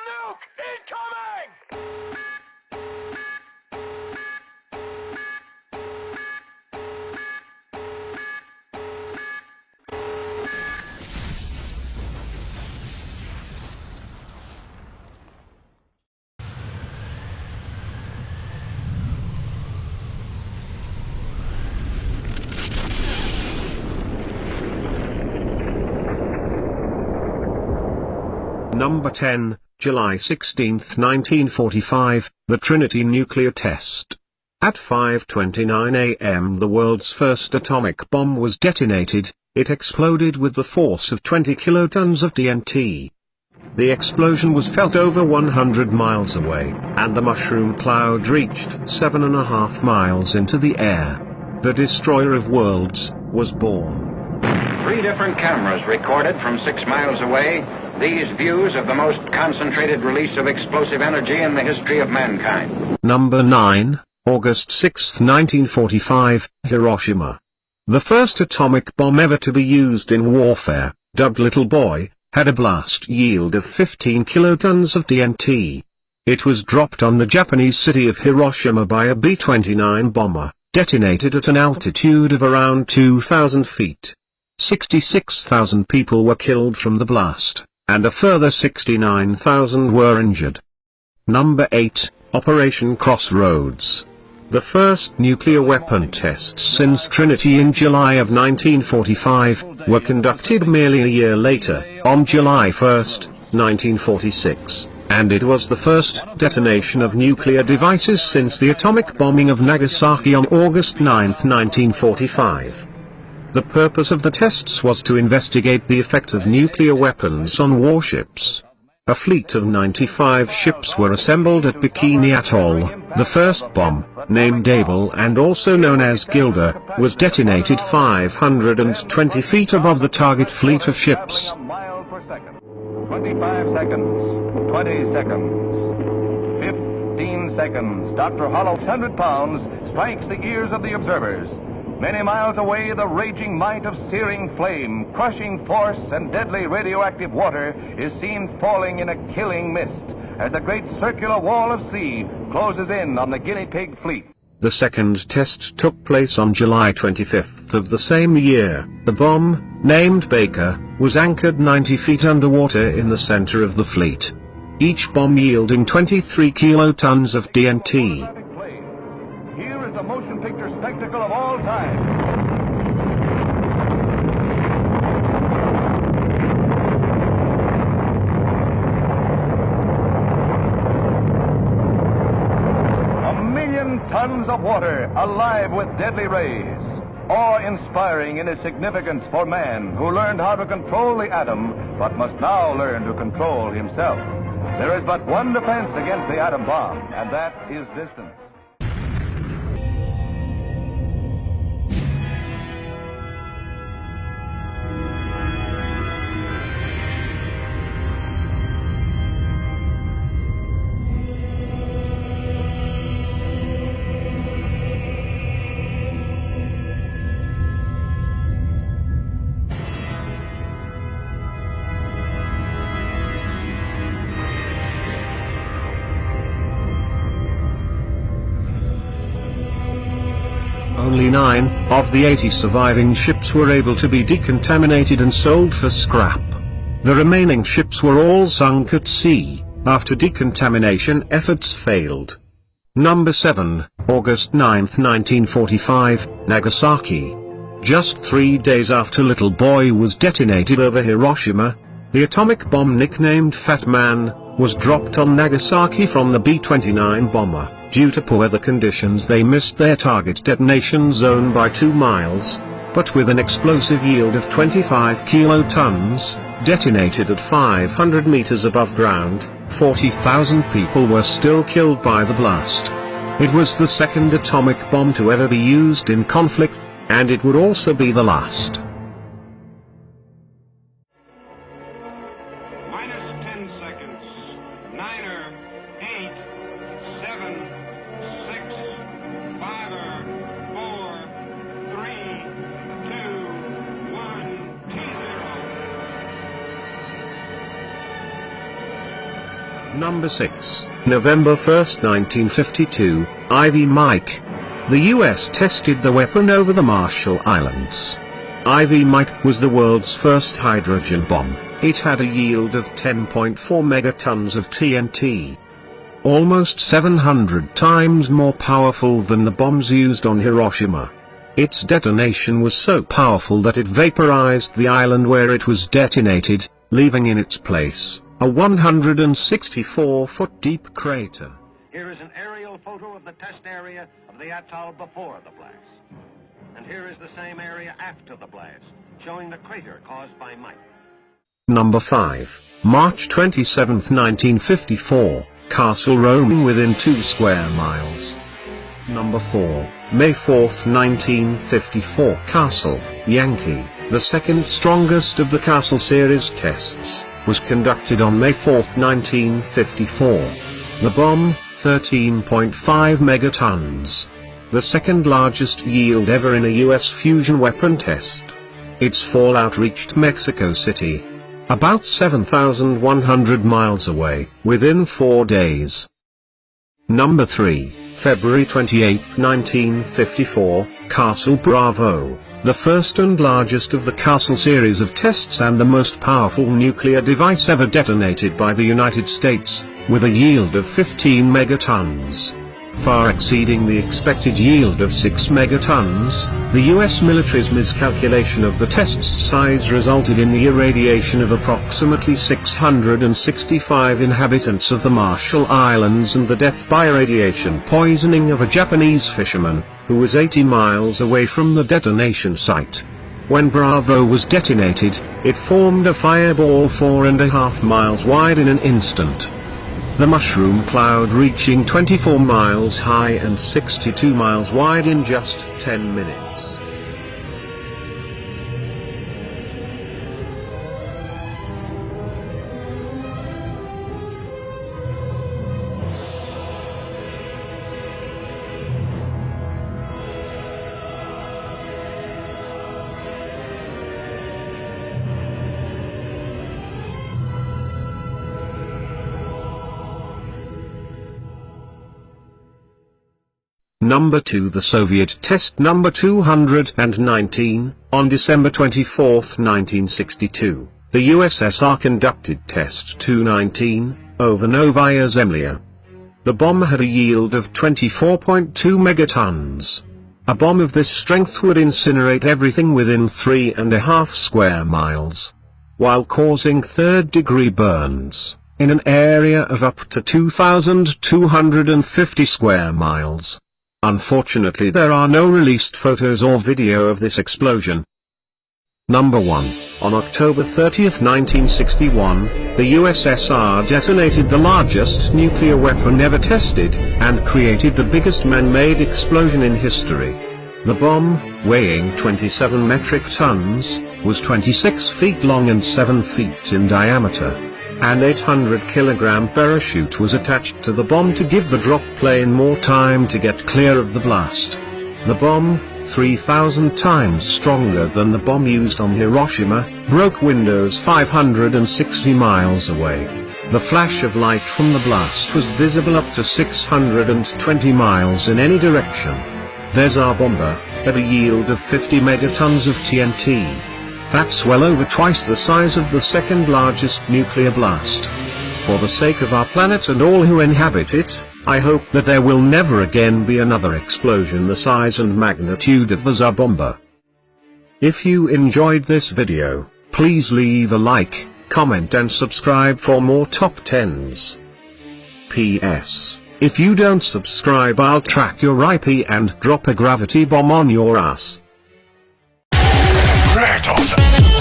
nuke incoming! Number 10, July 16, 1945, the Trinity nuclear test. At 5:29 a.m. the world's first atomic bomb was detonated. It exploded with the force of 20 kilotons of TNT. The explosion was felt over 100 miles away, and the mushroom cloud reached 7.5 miles into the air. The destroyer of worlds was born. 3 different cameras recorded from 6 miles away these views of the most concentrated release of explosive energy in the history of mankind. Number 9, August 6, 1945, Hiroshima. The first atomic bomb ever to be used in warfare, dubbed Little Boy, had a blast yield of 15 kilotons of TNT. It was dropped on the Japanese city of Hiroshima by a B-29 bomber, detonated at an altitude of around 2,000 feet. 66,000 people were killed from the blast, and a further 69,000 were injured. Number 8, Operation Crossroads. The first nuclear weapon tests since Trinity in July of 1945, were conducted merely a year later, on July 1, 1946, and it was the first detonation of nuclear devices since the atomic bombing of Nagasaki on August 9, 1945. The purpose of the tests was to investigate the effect of nuclear weapons on warships. A fleet of 95 ships were assembled at Bikini Atoll. The first bomb, named Able and also known as Gilda, was detonated 520 feet above the target fleet of ships. 25 seconds, 20 seconds, 15 seconds. Dr. Hollow's 100 pounds strikes the ears of the observers. Many miles away, the raging might of searing flame, crushing force, and deadly radioactive water is seen falling in a killing mist as the great circular wall of sea closes in on the guinea pig fleet. The second test took place on July 25 of the same year. The bomb, named Baker, was anchored 90 feet underwater in the center of the fleet. Each bomb yielding 23 kilotons of TNT. Here is the motion picture spectacle of all time. A million tons of water alive with deadly rays. Awe-inspiring in its significance for man who learned how to control the atom, but must now learn to control himself. There is but one defense against the atom bomb, and that is distance. Only 9 of the 80 surviving ships were able to be decontaminated and sold for scrap. The remaining ships were all sunk at sea, after decontamination efforts failed. Number 7, August 9, 1945, Nagasaki. Just 3 days after Little Boy was detonated over Hiroshima, the atomic bomb nicknamed Fat Man, was dropped on Nagasaki from the B-29 bomber. Due to poor weather conditions they missed their target detonation zone by 2 miles, but with an explosive yield of 25 kilotons, detonated at 500 meters above ground, 40,000 people were still killed by the blast. It was the second atomic bomb to ever be used in conflict, and it would also be the last. Minus 10 seconds. 9, 8, 7, 6, 5, 4, 3, 2, 1, T0. Number 6, November 1st, 1952, Ivy Mike. The US tested the weapon over the Marshall Islands. Ivy Mike was the world's first hydrogen bomb. It had a yield of 10.4 megatons of TNT. Almost 700 times more powerful than the bombs used on Hiroshima. Its detonation was so powerful that it vaporized the island where it was detonated, leaving in its place a 164-foot deep crater. Here is an aerial photo of the test area of the atoll before the blast. And here is the same area after the blast, showing the crater caused by Mike. Number 5, March 27, 1954, Castle Roman within 2 square miles. Number 4, May 4, 1954, Castle Yankee, the second strongest of the Castle series tests, was conducted on May 4, 1954. The bomb, 13.5 megatons. The second largest yield ever in a US fusion weapon test. Its fallout reached Mexico City, about 7,100 miles away, within 4 days. Number 3, February 28, 1954, Castle Bravo, the first and largest of the Castle series of tests and the most powerful nuclear device ever detonated by the United States, with a yield of 15 megatons. Far exceeding the expected yield of 6 megatons, the US military's miscalculation of the test's size resulted in the irradiation of approximately 665 inhabitants of the Marshall Islands and the death by radiation poisoning of a Japanese fisherman, who was 80 miles away from the detonation site. When Bravo was detonated, it formed a fireball 4.5 miles wide in an instant. The mushroom cloud reaching 24 miles high and 62 miles wide in just 10 minutes. Number 2, the Soviet test number 219, on December 24, 1962, the USSR conducted test 219, over Novaya Zemlya. The bomb had a yield of 24.2 megatons. A bomb of this strength would incinerate everything within 3.5 square miles, while causing third-degree burns, in an area of up to 2,250 square miles. Unfortunately, there are no released photos or video of this explosion. Number 1, on October 30, 1961, the USSR detonated the largest nuclear weapon ever tested, and created the biggest man-made explosion in history. The bomb, weighing 27 metric tons, was 26 feet long and 7 feet in diameter. An 800-kilogram parachute was attached to the bomb to give the drop plane more time to get clear of the blast. The bomb, 3,000 times stronger than the bomb used on Hiroshima, broke windows 560 miles away. The flash of light from the blast was visible up to 620 miles in any direction. There's our bomber, at a yield of 50 megatons of TNT. That's well over twice the size of the second largest nuclear blast. For the sake of our planet and all who inhabit it, I hope that there will never again be another explosion the size and magnitude of the Tsar Bomba. If you enjoyed this video, please leave a like, comment and subscribe for more top 10s. P.S. If you don't subscribe, I'll track your IP and drop a gravity bomb on your ass. Kratos.